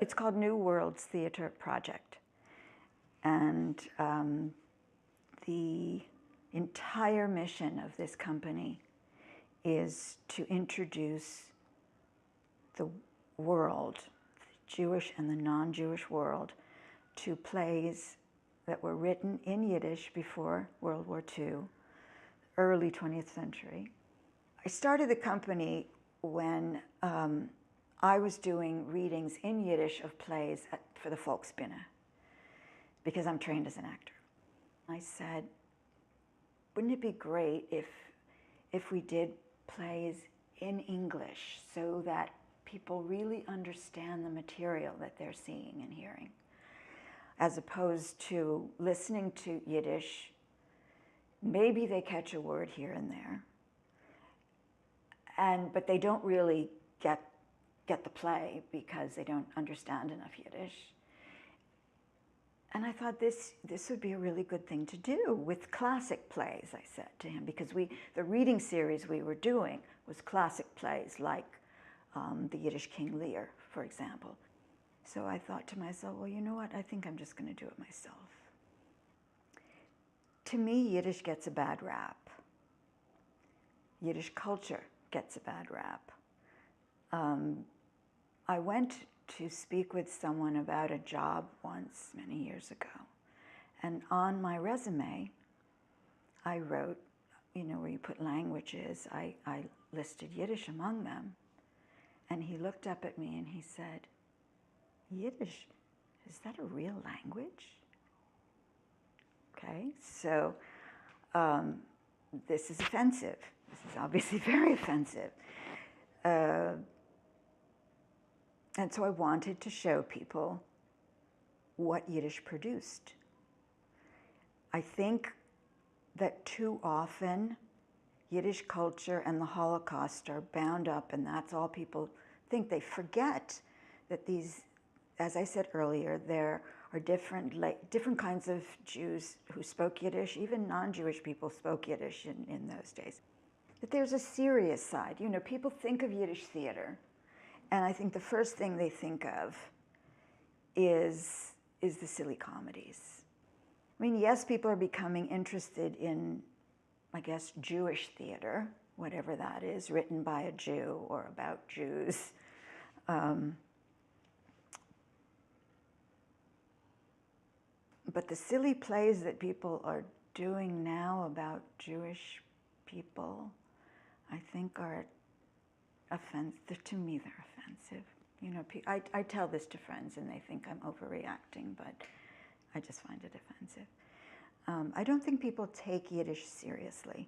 It's called New Worlds Theater Project. And the entire mission of this company is to introduce the world, the Jewish and the non-Jewish world, to plays that were written in Yiddish before World War II, early 20th century. I started the company when I was doing readings in Yiddish of plays for the Volksbühne, because I'm trained as an actor. I said, wouldn't it be great if we did plays in English so that people really understand the material that they're seeing and hearing, as opposed to listening to Yiddish. Maybe they catch a word here and there, but they don't really get the play because they don't understand enough Yiddish. And I thought this would be a really good thing to do with classic plays, I said to him, because the reading series we were doing was classic plays like the Yiddish King Lear, for example. So I thought to myself, well, you know what, I think I'm just going to do it myself. To me, Yiddish gets a bad rap. Yiddish culture gets a bad rap. I went to speak with someone about a job once, many years ago. And on my resume, I wrote, where you put languages, I listed Yiddish among them. And he looked up at me and he said, Yiddish, is that a real language? Okay, so this is offensive. This is obviously very offensive. And so I wanted to show people what Yiddish produced. I think that too often Yiddish culture and the Holocaust are bound up, and that's all people think. They forget that these, as I said earlier, there are different kinds of Jews who spoke Yiddish. Even non-Jewish people spoke Yiddish in those days. But there's a serious side. People think of Yiddish theater, and I think the first thing they think of is the silly comedies. I mean, yes, people are becoming interested in, I guess, Jewish theater, whatever that is, written by a Jew or about Jews. But the silly plays that people are doing now about Jewish people, I think are offensive. To me, they're offensive. I tell this to friends and they think I'm overreacting, but I just find it offensive. I don't think people take Yiddish seriously.